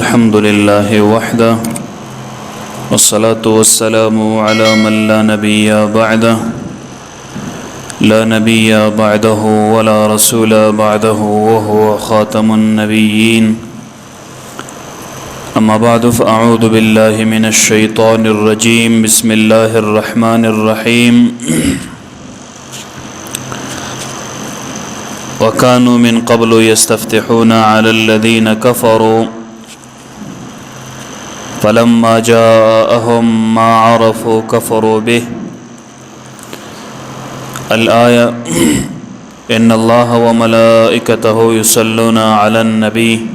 الحمد لله وحده والصلاة والسلام على من لا نبي بعده ولا رسول بعده وهو خاتم النبيين. أما بعد فأعوذ بالله من الشيطان الرجيم. بسم الله الرحمن الرحيم. وكانوا من قبل يستفتحون على الذين كفروا فلما جاءهم ما عرفوا كفروا به. الآية. إن الله وملائكته يصلون على النبي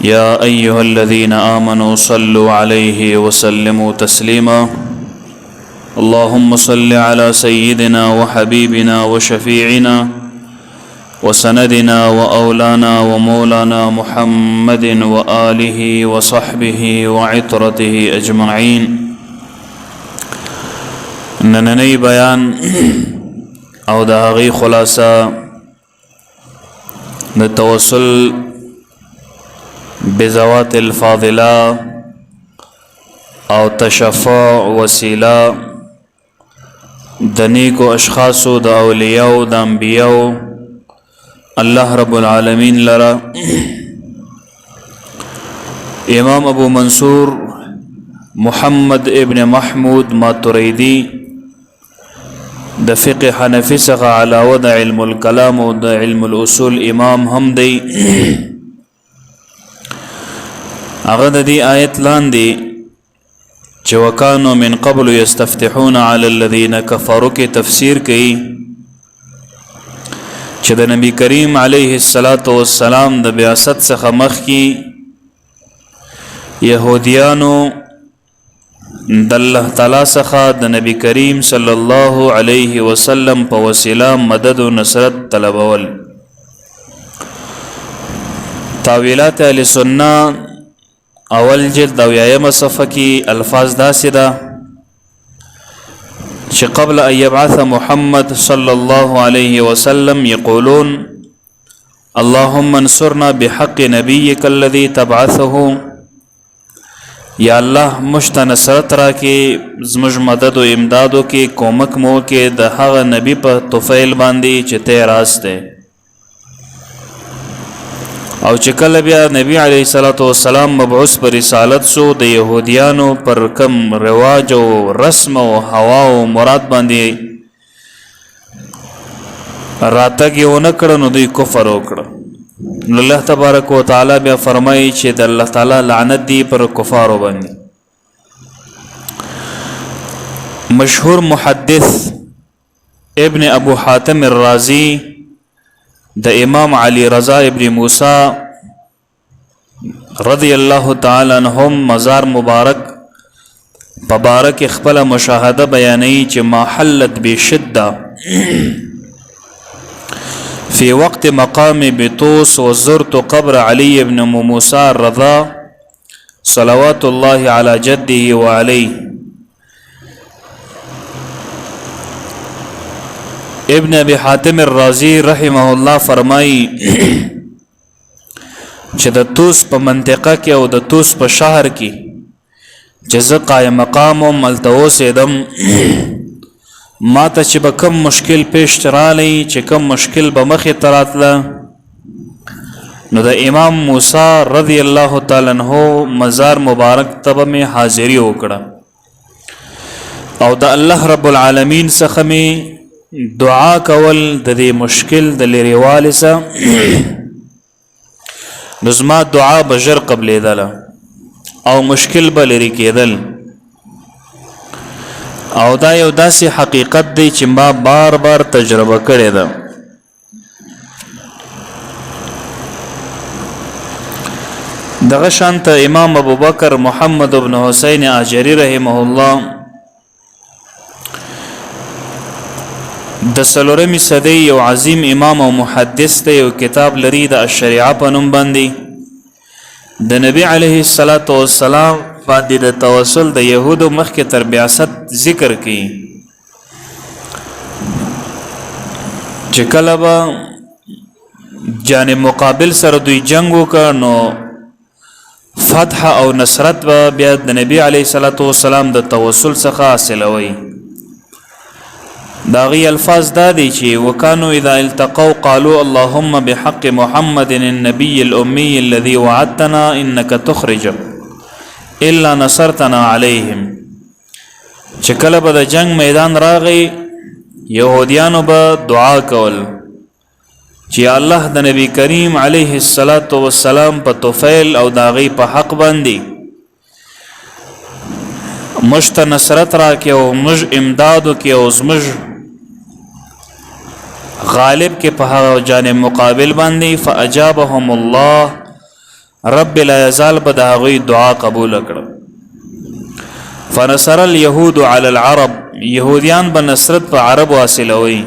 يا أيها الذين آمنوا صلوا عليه وسلموا تسليما. اللهم صل على سيدنا وحبيبنا وشفيعنا وسندنا وأولانا ومولانا محمد وآله وصحبه وعطرته أجمعين. ننني بيان او د هغې خلاصه د توسل بذوات الفاضله او تشفع وسیله د نیکو اشخاصو د اولیاء د انبیاء الله رب العالمین لرا امام ابو منصور محمد ابن محمود ماتریدی د فقه حنفی څخه علاوه د علم الکلام او د علم الاصول امام هم دی. هغه د دې آیت لاندې چې وکانو من قبل یستفتحون علی الذین کفروا کې تفسیر کوي چې د نبی کریم علیه الصلاۃ والسلام د بعثت څخه مخکې يهوديانو د الله تعالی څخه د نبی کریم صلی الله علیه وسلم په وسیله مدد او نصرت طلبول. تاویلات اهل سنت اول جلد او یایم صفحه کې الفاظ داسې ده چې قبل ان يبعث محمد صلی الله علیه وسلم يقولون اللهم انصرنا بحق نبيك الذي تبعثه. یا الله مشت نصرت را کې زموږ مدد او امدادو کې کومک مو کې د هغه نبی په توفیل باندې چې ته راسته. او چې کله بیا نبی علیه الصلاۃ والسلام مبعوث پر رسالت شو د يهوديانو پر کم رواج او رسم او هوا او مراد باندې راتګونه کړه نو دوی کفر وکړه. نو الله تبارک و تعالی بیا فرمایي چې د الله تعالی لعنت دی پر کفارو باندې. مشهور محدث ابن ابو حاتم الرازی د امام علی رضا ابن موسی رضی الله تعالی عنهم مزار مبارک مبارک خپل مشاهده بیانوي چې ما حلت بشده في وقت مقام بطوس وزرت قبر علي بن موسى الرضا صلوات الله على جده وعليه. ابن ابي حاتم الرازي رحمه الله فرمایي چې د توس په منطقه کې او د توس په شهر کې جزا قائم مقام او ملتوس ادم ما ته چې به کم مشکل پیش رالی چې کم مشکل به مخې تراتله نو د امام موسی رضی الله تعالی عنہ مزار مبارک ته به مې حاضری وکړه او د الله رب العالمین څخه مې دعا کول د دې مشکل د لرېوالي څخه نو زما دعا به ژر قبلېدله او مشکل به لرې کېدل. او دا یو داسې حقیقت دی چې ما بار بار تجربه کړې ده. دغه شانته امام ابو بکر محمد ابن حسین اجری رحمه الله د څلورمې صدۍ یو عظیم امام او محدث دی. یو کتاب لري د الشریعه په نوم باندې د نبی علیه الصلاۃ والسلام باندې د توسل د يهودو مخکې تر بعثت ذکر کړي چې کله به جانب مقابل سره دوی جنگ وکړ نو فتح او نصرت به بیا د نبی علیه الصلاۃ والسلام د توسل څخه حاصلوي. داغي الفاظ دا دي چې وکانو اذا التقوا قالوا اللهم بحق محمد النبي الامي الذي وعدتنا انك تخرج الا نصرتنا عليهم. چې کله به د جنگ میدان راغی يهوديانو به دعا کول چې الله د نبی کریم علیه الصلاۃ والسلام په توفیل او داغي په حق باندې مشت نصرت راکې او مج امدادو کې او زمج غالب کې په هغه جانب مقابل باندې. فاجابهم الله رب لا يزال به داغي دعا قبول کړ. فنصر اليهود على العرب يهوديان به نصرت په عرب حاصلوي.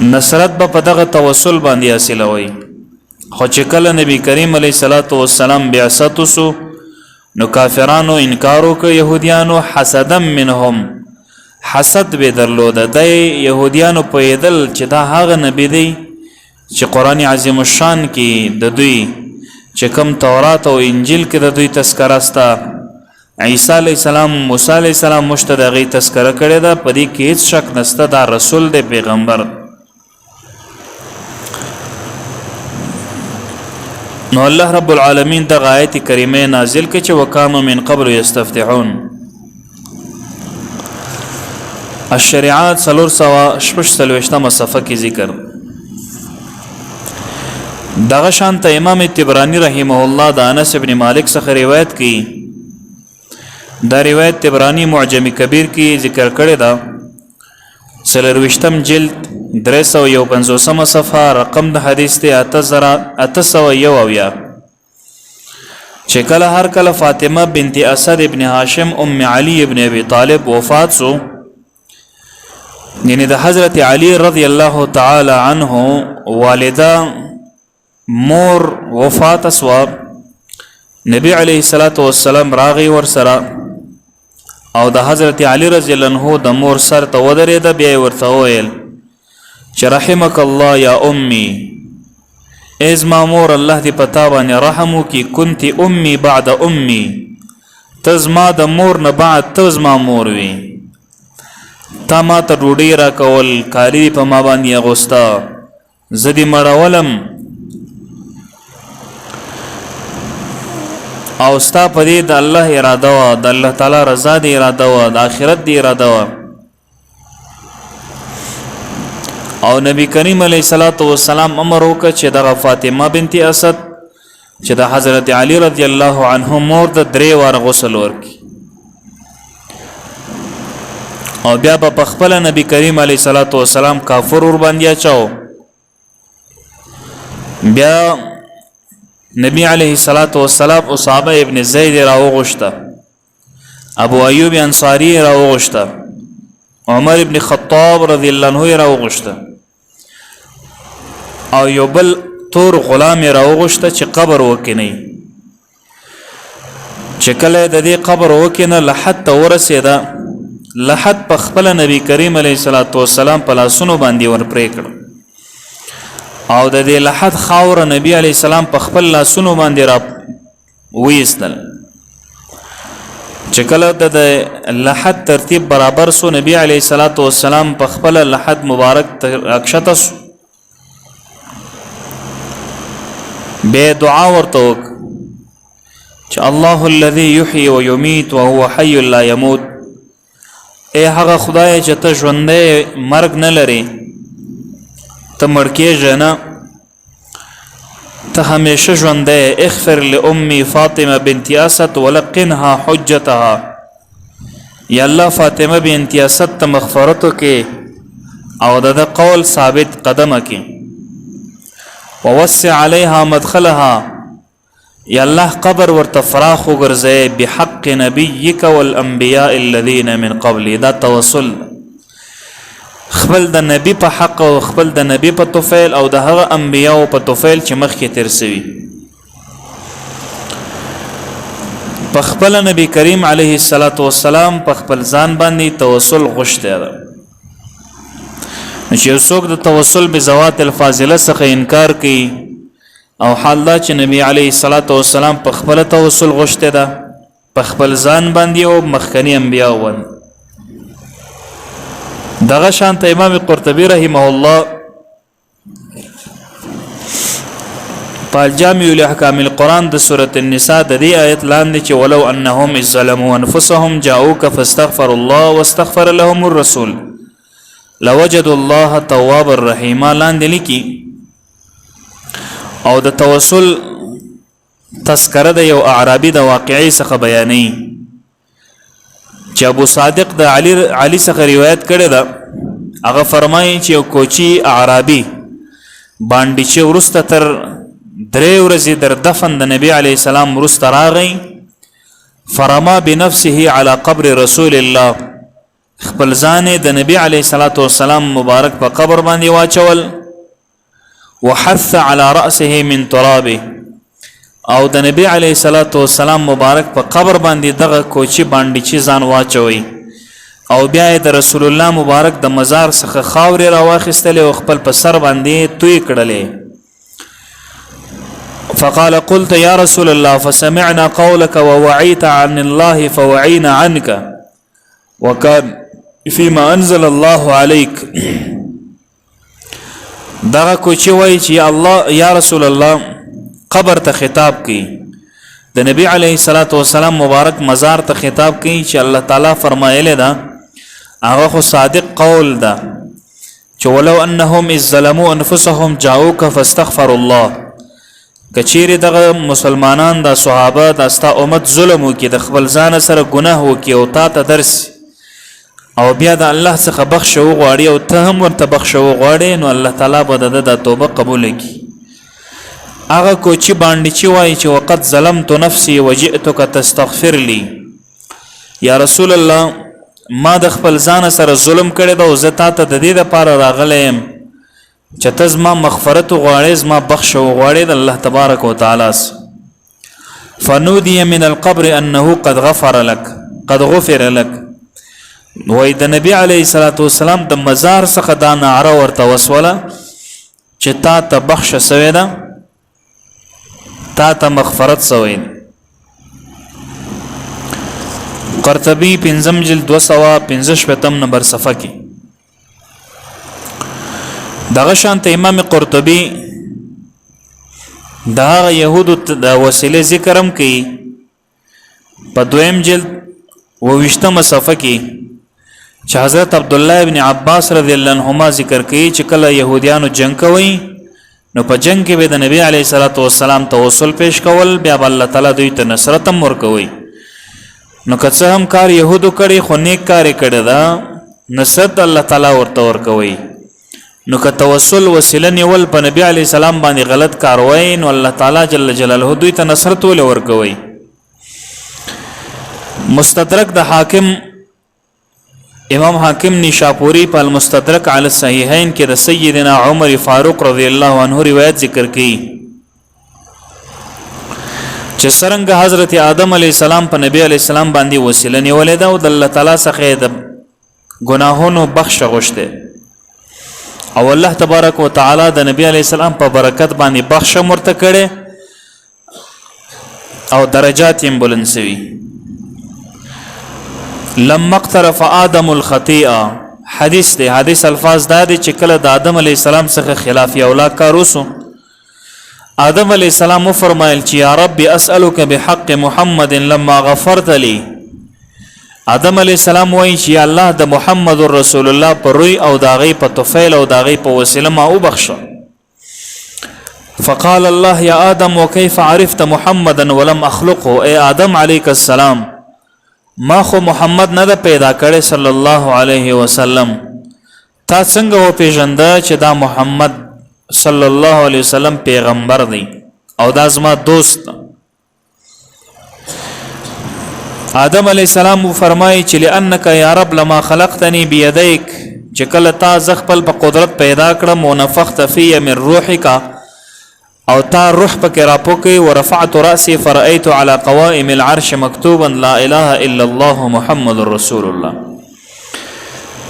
نصرت به په دغه توسل باندې حاصلوي. خو چې کله نبی کریم علیه الصلاۃ والسلام بعثت وسو نو کافرانو انکار وکړ يهوديانو حسدا منهم حسد به درلود. د يهوديانو په یدل چې دا هغه نبی دی چې قران عظیم الشان کې د دوی چې کوم تورات او انجیل کې د دوی تذکرہ استا عیسی علیہ السلام موسی علیہ السلام مشتدغی تذکرہ کړی دا په دې کې هیڅ شک نشته دا رسول دی پیغمبر. نو الله رب العالمین د آیت کریمه نازل کړي چې وکانو من قبل یستفتحون. الشریعات 346 صفحه کې ذکر. دغه شانته امام طبرانی رحمه الله د انس ابن مالک څخه روایت کړي. دا روایت طبرانی معجم کبیر کې ذکر کړی دا 23 جلد 351 صفحه رقم د حدیث ته 8801 چې کله هر کله فاطمه بنت اسد ابن هاشم ام علی ابن ابي طالب وفات سو یعنی د حضرت علی رضی الله تعالی عنه والده مور وفات اسوا نبی علیه الصلاۃ والسلام راغي ور سره او د حضرت علی رضی الله عنه د مور سر ته ودرېد بیا ورته ویل چې رحمک الله یا امي از ما مور الله دې پتا باندې رحم وکي كنت امي بعد امي تزما د مور نه بعد تزما مور وي تا ما ته ډوډۍ را کول کاری په ما باندې اغوستا زدي مړولم او ستا په دې د الله اراده وا د الله تعالی رضا دی اراده وا د آخرت دی اراده وا. او نبی کریم علیه الصلاۃ والسلام امر وکړ چې د فاطمه بنت اسد چې د حضرت علی رضی الله عنه مور د 3 وار غسل ورکړي او بیا په خپل نبی کریم علیه الصلاۃ والسلام کافر ور باندې اچاو. بیا نبی علیه الصلاۃ والسلام اصحابه ابن زید راوغشته ابو ایوب انصاری راوغشته عمر ابن خطاب رضی الله عنه راوغشته او یو بل تور غلام راوغشته چې قبر وکینی. چې کله د دې قبر وکینه لحد ته ورسېده لحد په خپل نبی کریم علیه الصلاۃ والسلام په لاسونو باندې ور پرې کړ او د دې لحد خاور نبی علیه السلام په خپل لاسونو باندې را وېستل. چې کله د لحد ترتیب برابر سو نبی علیه الصلاۃ والسلام په خپل لحد مبارک اکشته سو به دعا ورته وک چې الله الذي يحيي ويميت وهو حي لا يموت. اے هغه خدای چې ته ژوندې مرګ نه لري ته مړ کېږې نه ته همیشه ژوندې. اغفر لأمي فاطمه بنت اسد ولقنها حجتها. یا الله فاطمه بنت اسد ته مغفرت وکړي او د قول ثابت قدمه کې ووسع عليها مدخلها. یا الله قبر ورته فراخ وګرځي بحق نبيك والانبياء الذين من قبل. دا توسل خپل د نبی په حق او خپل د نبی په توفیل او د هغه انبیاء په توفیل چې مخکې تیر سوي په خپل نبی کریم علیه الصلاۃ والسلام په خپل ځان باندې توسل غوښته ده. چې څوک د توسل به ذوات الفاضله څخه انکار کوي او حال دا چې نبی علیه الصلاۃ والسلام په خپل توسل غوښته ده په خپل ځان باندې او مخکنی انبیا ون دغه شانت امام قرطبی رحمه الله په جامع الاحکام القرآن د سورۃ النساء د دې آیت لاندې چې ولو انهم اذ ظلموا انفسهم جاءوك فاستغفروا الله واستغفر لهم الرسول لوجدوا الله توابا رحیما لاندې لیکي او د توسل تذکره د یو اعرابي د واقعي څخه بیانې چې ابو صادق د علی څخه روایت کړی ده هغه فرمایي چې یو کوچی اعرابي باندې چې ورسته تر 3 ورځې در دفن د نبی علی السلام ورسته راغی فرما بنفسه على قبر رسول الله خپل ځان د نبی علی السلام مبارک په قبر باندې واچول وحث على رأسه من ترابه او د نبی علیه السلام مبارک په قبر باندې دغه کوچی باندې چې ځان واچوي او بیا د رسول الله مبارک د مزار څخه خاورې راواخیستلې او خپل په سر باندې توی کړلې فقال قلت يا رسول الله فسمعنا قولك ووعيت عن الله فوعينا عنك وكان فيما انزل الله عليك دغه کوچی وای چې الله یا رسول الله قبر ته خطاب کی د نبی علیه السلام مبارک مزار ته خطاب کی چې الله تعالی فرمایله دا هغه خو صادق قول ده چې ولو انهم اذ ظلموا انفسهم جاءوك فاستغفروا الله کچیر دغه مسلمانان د صحابه د استا امت ظلم وکي د خپل ځان سره ګناه وکي او تا ته درس او بیا د الله څخه بخښه وغواړي او ته هم ورته بخښه وغواړې نو الله تعالی به د توبه قبول کړي هغه کوچی باندې چې وایي چې وقت ظلمت نفسي وجئتك تستغفر لي یا رسول الله ما د خپل ځان سره ظلم کړی دا او زه تا ته د دې لپاره راغلی یم چې ته زما مغفرت وغواړې زما بخښه وغواړې د الله تبارک وتعالی فنودي من القبر انه قد غفر لك وای د نبی علیه السلام د مزار څخه دا نعره ورته وسوله چې تا ته بخښه سوې ده تا ته مغفرت سوې قرطبی 5 جلد 255 نمبر صفحه کې دغه شانت امام قرطبی دا يهودو د وسیله ذکرم کوي په 2 جلد 20 صفحه کې چې حضرت عبد الله ابن عباس رضی الله عنهما ذکر کوي چې کله يهوديانو جنگ کوي نو په جنگ کې به د نبی علیه السلام توسل پیش کول بیا الله تعالی دوی ته نصرت هم ورکوي نو که څه هم کار يهودو کړي خو نیک کار کړي دا نصرت الله تعالی ورته ورکوي نو که توسل وسیله نیول په نبی علیه السلام باندې غلط کار وای نو الله تعالی جل جلاله دوی ته نصرت ورکوي مستدرک د حاکم امام حاکم نیشاپوری په المستدرک علی الصحیحین کې د سیدنا عمر فاروق رضی الله عنه روایت ذکر کړي چې څنګه حضرت آدم علی السلام په نبی علی السلام باندې وسیله نیولې ده او د الله تعالی څخه د ګناهونو بخښه غوښته او الله تبارک وتعالى د نبی علی السلام په برکت باندې بخښه مرته کړي او درجات یې بلند شوي لما اقترف آدم الخطيئه حدیث دی حدیث الفاظ دا دي چې کله د آدم علی السلام څخه خلاف اولا کاروسو آدم علی السلام فرمایل چې یا رب اسالک بحق محمد لما غفرت لي آدم علی السلام وایي چې الله د محمد رسول الله پر روی او داغي په توفیل او داغي په وسیله ما وبخښه فقال الله يا آدم وكيف عرفت محمدا ولم اخلقه اي آدم عليك السلام ما خو محمد نه پیدا کړي صلی الله علیه وسلم تا څنګه و پیژنده چې دا محمد صلی الله علیه وسلم پیغمبر دی او دا زما دوست آدم علیه السلام فرمایي چې لانک یا رب لما خلقتنی بيدیک چې کله تا زخپل په قدرت پیدا کړم او نفخت فی من روحک او تا روح پکې راپوکي ورفعت راسي فرأيت على قوائم العرش مكتوبا لا اله الا الله محمد رسول الله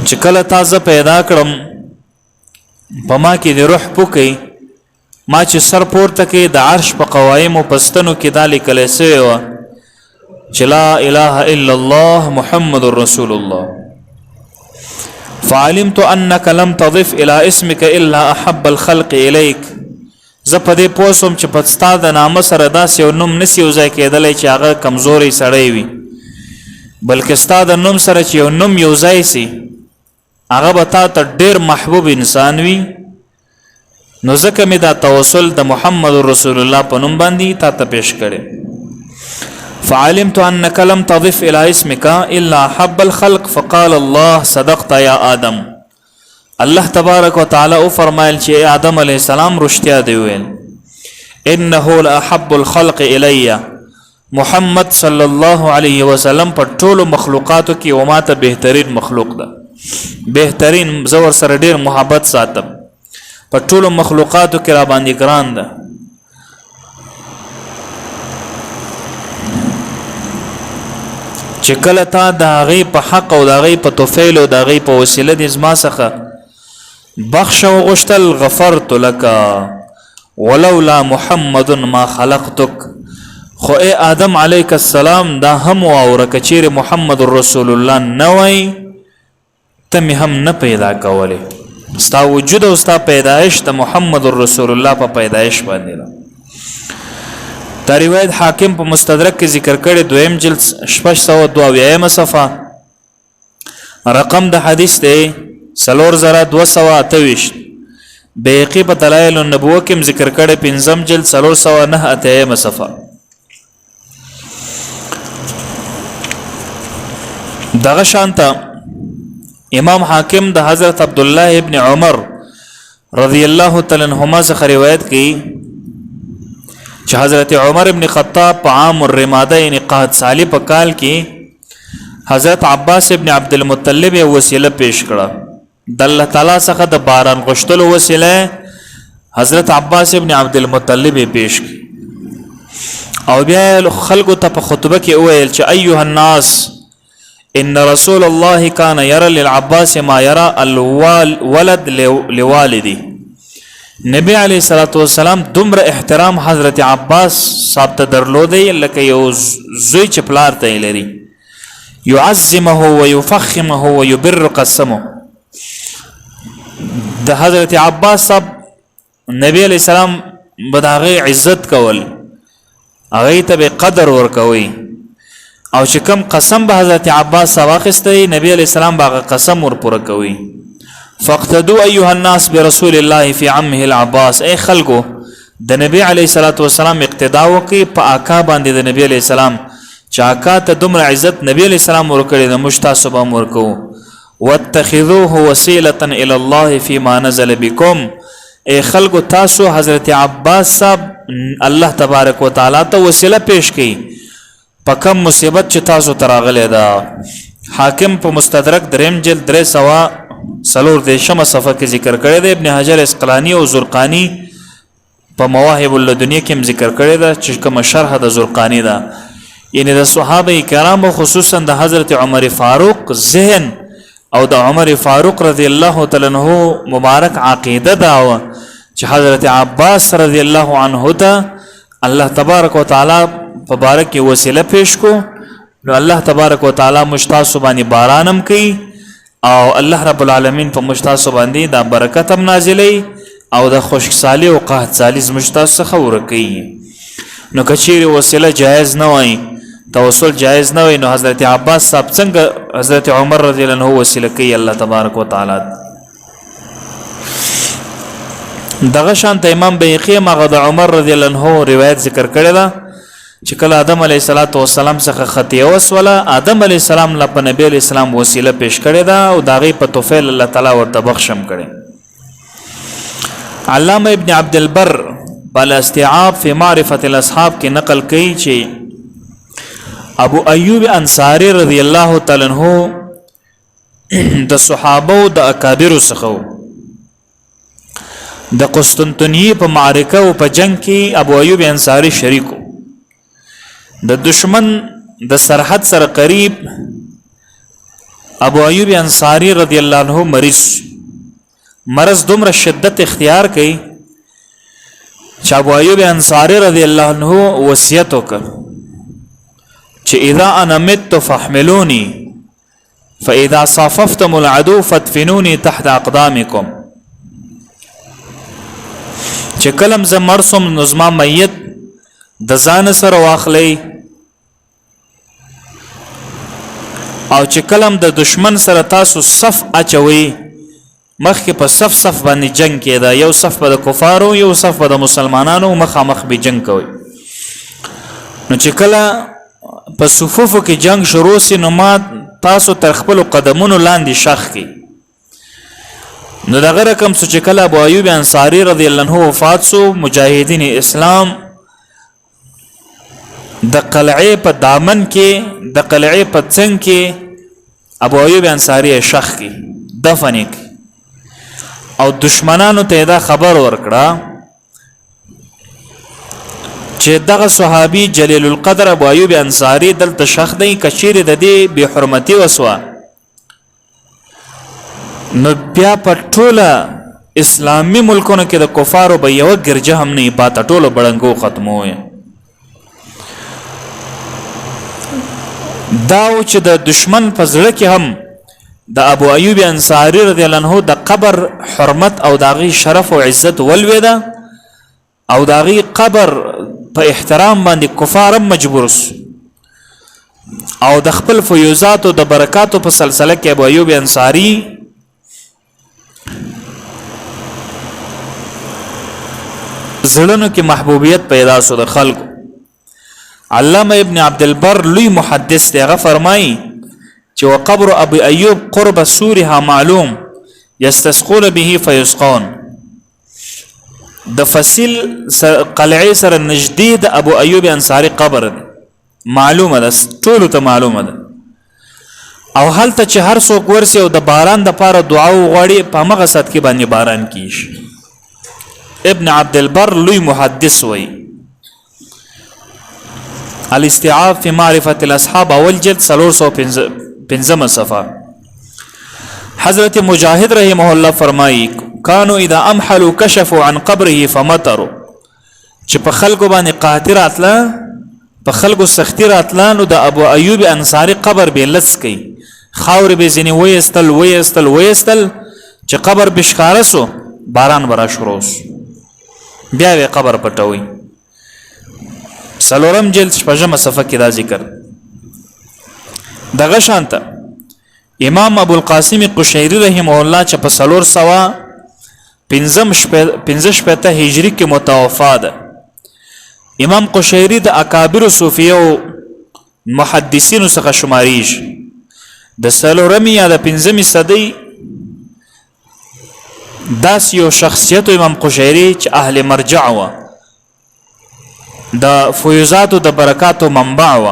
چې کله تاسو پیدا کړم په ما کې د روح پوکي ما چې سر پورته کې د عرش په قوائمو پستنو کې دا لیکلی سوی وه چې لا اله الا الله محمد رسول الله. فعلمت انك لم تضف الى اسمك الا احب الخلق اليك. زه په دې پوه سوم چې په ستا د نامه سره داسې یو نوم نسي یوځای کېدلی چې هغه کمزوری سړی وي، بلکې ستا د نوم سره چې یو نوم یوځای سي هغه به تا ته ډېر محبوب انسان وي. نو ځکه مې دا توسل د محمد رسول الله په نوم باندې تا ته پیش کړی. فعلمت انك لم تضف الى اسمك الا حب الخلق فقال الله صدقت يا آدم. الله تبارک وتعالى او فرمایل چې آدم علیه السلام رښتیا دی ویل. انه لاحب الخلق الي. محمد صلی الله علیه وسلم په ټولو مخلوقاتو کې و ماته بهترین مخلوق ده، بهترین زور سره ډیر محبت ساتم، په ټولو مخلوقاتو کې را باندې ګران ده. چې کله تا د هغې په حق او د هغې په طفیل او د هغې په وسیله دې زما څخه بخښه وغوښتل غفرت لك ولولا محمد ما خلقتك. خو ای آدم علیک السلام دا هم واوره که چیرې محمد رسول الله نه وای ته مې هم نه پیدا کولی. ستا وجود او ستا پیدایش د محمد رسول الله په پیدایش باندې ده. دا روایت حاکم په مستدرک کې ذکر کړی، دویم جلد 622 صفحه، رقم د حدیث دی 4228. بیهقی په دلایل النبوه کې ذکر کړی، پنځم جلد 409 صفحه. دغه شانته امام حاکم د حضرت عبدالله ابن عمر رضی الله تعالی عنهما څخه روایت کړي چې حضرت عمر ابن خطاب په عام الرماده یعنی قحط سالی په کال کې حضرت عباس ابن عبد المطلب یو وسیله پیش کړه. د الله تعالی څخه د باران غوښتلو وسیله حضرت عباس ابن عبد المطلب پیش کړه او بیا خلکو ته په خطبه کې وویل چې ایها الناس ان رسول الله كان يرى للعباس ما يرى الولد لوالدي. نبی علیہ الصلوۃ والسلام دومره احترام حضرت عباس صاحب ته درلودی لکه یو زوی چې پلار ته لري، يعظمه ويفخمه ويبر قسمه. د حضرت عباس صاحب نبی علیہ السلام بداغه عزت کول، هغه ته به قدر ورکوي، او چې کوم قسم به حضرت عباس واخسته نبی علیہ السلام باغه قسم ورپوره کوي. فاقتدوا ايها الناس برسول الله في عمه العباس. اي خلقو د نبی علیہ الصلوۃ والسلام اقتدا وکي په آقا باندې د نبی علیہ السلام چې آقا ته دومره عزت نبی علیہ السلام ورکړي د مشتاسب ورکو. واتخذوه وسيله الى الله فيما نزل بكم. اي خلقو تاسو حضرت عباس صاحب الله تبارک وتعالى ته وسیله پیش کړي په کوم مصیبت چې تاسو تراغله ده. حاکم په مستدرک دریم جلد 340 صفحه کې ذکر کړی دی. ابن حجر اسقلانی او زرقانی په مواهب اللدنیه کې ذکر کړی دی چې کوم شرح د زرقانی ده، یعنی د صحابه کرامو خصوصا د حضرت عمر فاروق ذهن او د عمر فاروق رضی الله تعالی عنہ مبارک عقیده دا چې حضرت عباس رضی الله عنه ته الله تبارک وتعالى مبارک وسیله پیش کو، نو الله تبارک وتعالى مشتاق باندې بارانم کوي او الله رب العالمین په مشتاق باندې دا برکت هم نازلې او د خشک سالی او قحط سالی مشتاق څخه ورکوي. نو کچیر وسیله جایز نه وای، توسل جایز نه وای، نو حضرت عباس صاحب څنګه حضرت عمر رضی الله عنه وسیله کوي الله تبارک وتعالى. دغه شان ته امام بیهقی مغه د عمر رضی الله عنه روایت ذکر کړی دا چې کله آدم علیه السلام څخه خطیه وسوله، آدم علیه السلام له په نبی علیه السلام وسیله پیش کړی دا او داغه په توفیل الله تعالی ورته بخشم کړي. علامه ابن عبد البر بل استيعاب فی معرفت الاصحاب کې نقل کوي چې ابو ایوب انصاری رضی الله تعالی عنہ د صحابه او د اکابر څخه د قسطنطنیه په معرکه او په جنگ کې ابو ایوب انصاری شریکو. د دشمن د سرحد سره قریب ابو ایوب انصاری رضی الله عنه مرض دومره شدت اختیار کړي چې ابو ایوب انصاری رضی الله عنه وصیت وکړ چې اذا انا مت فاحملوني فاذا صاففتم العدو فادفنوني تحت اقدامكم چې کلم ز مرسوم نظما میت د ځان سره واخلي او چې کلم د دشمن سره تاسو صف اچوي مخکې په صف باندې جنگ کېدا یو صف په د کفارو یو صف په د مسلمانانو مخامخ به جنگ کوي نو چې کله په صفوفو کې جنگ شروع سي نو ما تاسو تر خپل قدمونو لاندې شخ کی نو دغه رقم چې کله ابو ایوب انصاری رضی الله عنه وفات سو مجاهدین اسلام د قلعه په دامن کې د قلعه په څنګ کې ابو ایوب انصاری شخ کی دفن کی او دشمنانو ته دا خبر ورکړه چې دغه صحابي جلیل القدر ابو ایوب انصاری دلته شخ دی کچیر د دې به حرمتي وسوه نو بیا په ټوله اسلامي ملکونو کې د کفارو به یو ګرجه هم نه پاته ټوله بړنګو ختموي دا چې د دشمن په زړه کې هم د ابو ایوب انصاری رضی الله عنه د قبر حرمت او داغي شرف او عزت ولویدا او داغي قبر په احترام باندې کفار مجبور او د خپل فیوزات او د برکات په سلسله کې ابو ایوب انصاری زړونو کې محبوبیت پیدا شو د خلکو علامه ابن عبد البر لوی محدث دی هغه فرمایي چې وقبر ابو ایوب قرب سورها معلوم يستسقون به فيسقون د فصیل قلعه سره نږدې د ابو ایوب انصاری قبر دی معلومه ده ټول ته معلومه ده او هلته چې هر څوک ورسي او د باران د پاره دعا وغواړي په هغه سات کې باندې باران کیږي ابن عبد البر لوی محدث وی الاستيعاب في معرفة الاصحاب اول جلد 315 صفحه حضرت مجاهد رحمه الله فرمایي كانوا اذا امحلوا كشفوا عن قبره فمطروا چې په خلکو باندې قاطرات لا په خلکو سختی راتلانو د ابو ایوب انصاری قبر به لڅ کی خاور به زنی وېستل چې قبر بشکاره سو باران برا شروع بیا به قبر پټوي سلورم جلد شپږم صفحه کې دا ذکر دغه شانته امام ابو القاسم قشيري رحمه الله چې په سلور سوا 15 هجری کې متوفا ده امام قشيري د اکابر صوفیو محدثینو څخه شماریش د سلورمی یا د 15 صدی داس یو شخصیت امام قشيري چې اهل مرجع و د فیوزات او د برکات او منبع و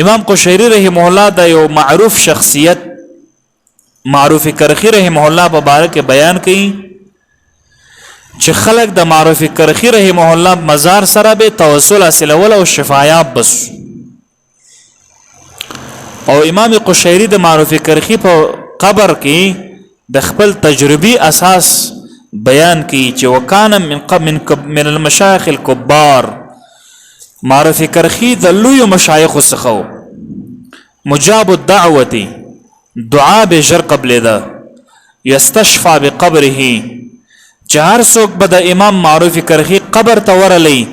امام قشيري رحمه الله د یو معروف شخصیت معروف کرخی رحمه الله په باره کې بیان کړي چې خلق د معروف کرخی رحمه الله مزار سره به توسل حاصل ول او شفاعت بس او امام قشيري د معروف کرخی په قبر کې د خپل تجربي اساس بیان کی چې وکانه من المشایخ الكبار معرفی کرخی د لوی مشایخ څخه مجاب الدعوه دعا به جر قبل ده یستشفى بقبره چهار څوک به د امام معرفی کرخی قبر ته ورلی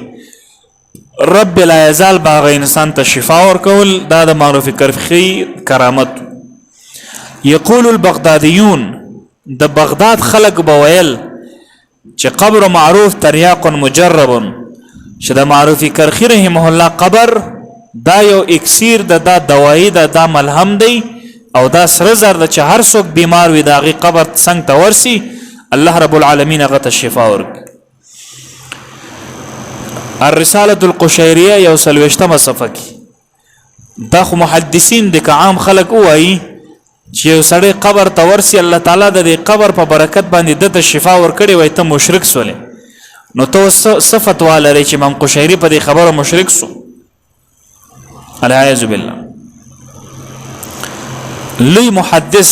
رب لا یزال باغ انسان ته شفا ورکول دا د معرفی کرخی کرامت یقول البغدادیون د بغداد خلق بویل چې قبر معروف تریاق مجرب چې د معروفی کرخی رحمه الله قبر دا یو اکسیر د دا دوايي دا ملهم دی او دا سره زر د چې هر څوک بیمار وي داغي قبر څنګه ته ورسي الله رب العالمین هغه ته شفا ورک الرساله القشيريه یو سلوشتمه صفحه کې دا خو محدثین د عام خلق وایي چې یو سړی قبر ته ورسي الله تعالی د قبر په برکت باندې د شفا ورکړي وای ته مشرک سولې نو تو صفت والے چې امام قشيري په دې خبره مشرک سو الیاذ بالله لوی محدث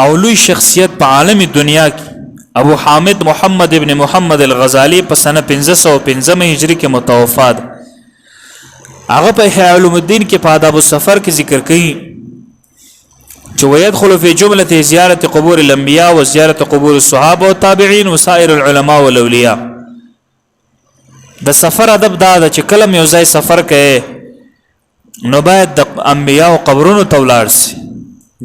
او لوی شخصیت په عالم دنیا کې ابو حامد محمد ابن محمد الغزالی په سنه 1515 هجری کې متوفا ده. هغه په احیاء علوم الدین کې په آداب السفر کې ذکر کړي چې ويدخل في جمله زياره قبور الانبياء وزياره قبور الصحابه والتابعين وسائر العلماء والاولياء. د سفر ادب دا چې کله یو ځای سفر کوي نو باید د انبیاء او قبرونو ته ولاړ شي.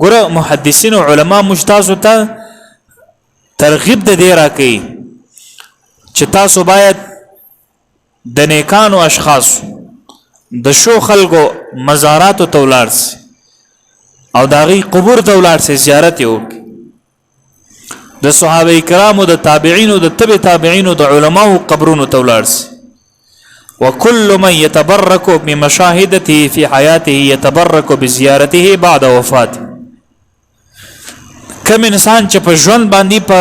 ګوره محدثین او علما مجتاز ته ترغیب د دې راکړي چې تاسو باید د نیکانو اشخاص د شو خلکو مزارات ته ولاړ شي او داغي قبور ته ولاړ شي زیارت یو د صحابه کرامو د تابعین او د تبع تابعین او د علماو قبرونو ته ولاړ شي. وكل من يتبرك بمشاهدته في حياته يتبرك بزيارته بعد وفاته. کم انسان چې په ژوند باندې په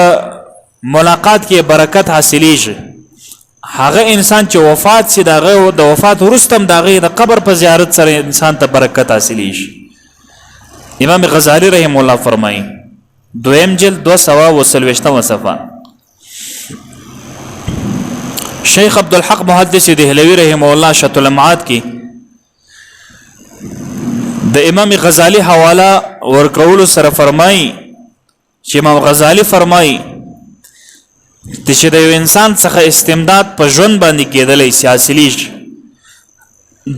ملاقات کې برکت حاصلېږي هغه انسان چې وفات سي دغه د وفات وروسته دغه د قبر په زیارت سره انسان ته برکت حاصلېږي. امام غزالی رحم الله فرمایي دویم جلد 223 صفحه. شیخ عبدالحق محدث دهلوی رحم الله شط المعاد کې د امام غزالی حواله ورکول سره فرمایي چې امام غزالی فرمایي چې د یو انسان څخه استمداد په ژوند باندې کېدلی سیاسي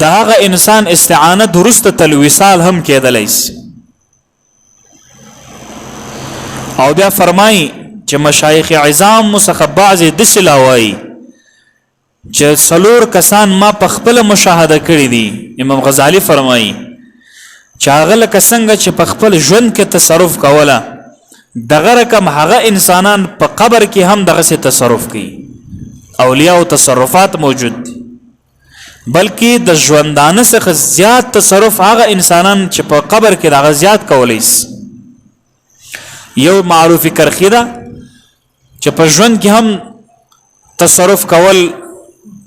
دا هغه انسان استعانه درسته تل وصال هم کېدلی او بیا فرمایي چې مشایخ عظام څخه بعض د سلاوي چې څلور کسان ما په خپل مشاهده کړی دي. امام غزالی فرمایي چې هغه لکه څنګه چې په خپل ژوند کې تصرف کوله دغه رقم هغه انسانان په قبر کې هم دغه څه تصرف کوي. اولیاء او تصرفات موجود دي بلکې د ژوندانه څخه زیات تصرف هغه انسانان چې په قبر کې دغه زیات کولی شي. یو معروفی کرخی ده چې په ژوند کې هم تصرف کول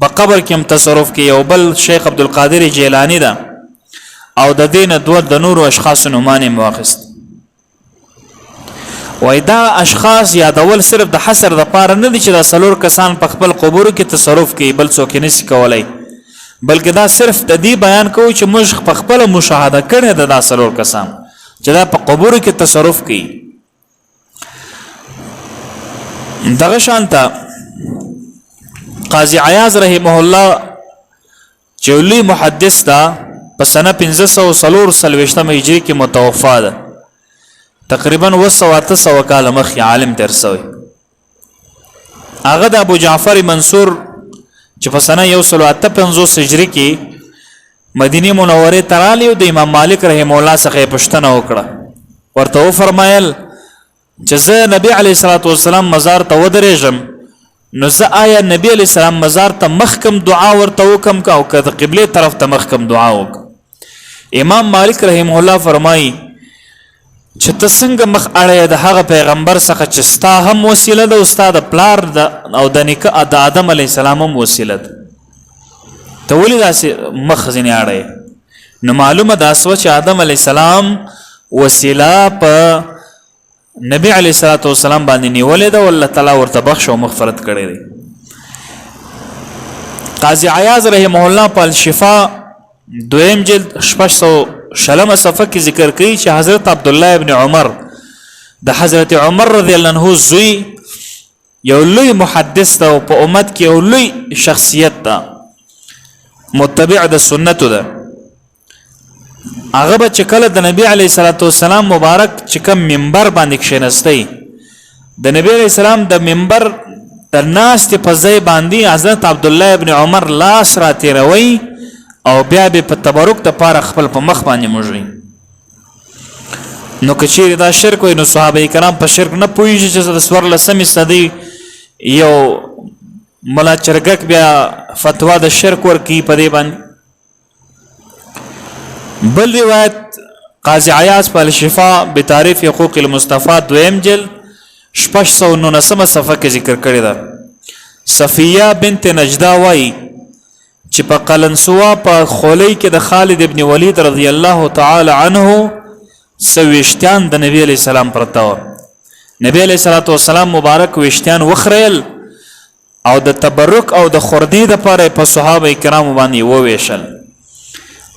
په قبر کې هم تصرف کوي. یو بل شیخ عبدالقادر جیلانی ده او د دین دوه د نورو اشخاص نومانه مواخست. وای دا اشخاص یادول صرف د حصر د پاره نه دي چې دا څلور کسان په خپل قبور کې تصرف کوي بل څوک نه شي کولای بلکې دا صرف د دې بیان کوي چې موږ په خپل مشاهده کړی دا څلور کسان چې دا په قبور کې تصرف کوي. دغه شانته قاضی عیاض رحمه الله چولی محدث تا په سنه 1540 هجری کې متوفا ده. تقریبا 200 کال مخکې عالم تیر شوی. هغه د ابو جعفر منصور چې په سنه 155 هجری کې مدینه منوره ته رالی او د امام مالک رحم الله څخه پوښتنه وکړه. ورته فرمایل چې زه نبی علیه الصلاۃ والسلام مزار ته ودرېږم نو زه آیا نبی علیه السلام مزار ته مخکم دعا ورته وکم کا او که د قبله طرف ته مخکم دعا وک. امام مالک رحم الله فرمایي چې ته څنګه مخ اړه د هغه پیغمبر څخه چې ستا هم وسیله ده او ستا د پلار او د نیکه د آدم علیه السلام هم وسیله ده ته ولې داسې مخ ځینې اړه نو معلومه ده چې آدم علیه السلام وسیله په نبی علیه الصلاۃ والسلام باندې نیولې ده او الله تعالی ورته بخښ او مغفرت کړی دی. قاضی عیاض رحمه الله په الشفاء دویم جلد 600 صفحه کې ذکر کوي چې حضرت عبد الله ابن عمر د حضرت عمر رضی الله عنه زوی یو لوی محدث ده او په امت کې یو لوی شخصیت ده متبع د سنتو ده. هغه به چې کله د نبی علیه الصلاۃ والسلام مبارک چې کوم منبر باندې کښینستی د نبی علیه السلام د منبر د ناستې په ځای باندې حضرت عبد الله ابن عمر لاس را تیروي او بیا به په تبرک د پاره خپل په مخ باندې موږي. نو کچیر دا شرک وي نو صحابه کرام په شرک نه پوهیږي چې د سور لسمې صدی یو ملا چرګک بیا فتوا د شرک ورکی په دې باندې. بل روایت قاضی عیاض په الشفاء بتعریف حقوق المصطفى دویم جلد 619 صفحه کې ذکر کړی ده. صفیه بنت نجده وای چې په قلنسوا په خولۍ کې د خالد ابن ولید رضی الله تعالی عنه سويشتان د نبی علی السلام پرته نبی علیہ الصلوۃ والسلام مبارک وشتیان وخریل او د تبرک او د خوردی د پاره په صحابه کرام باندې وویشل.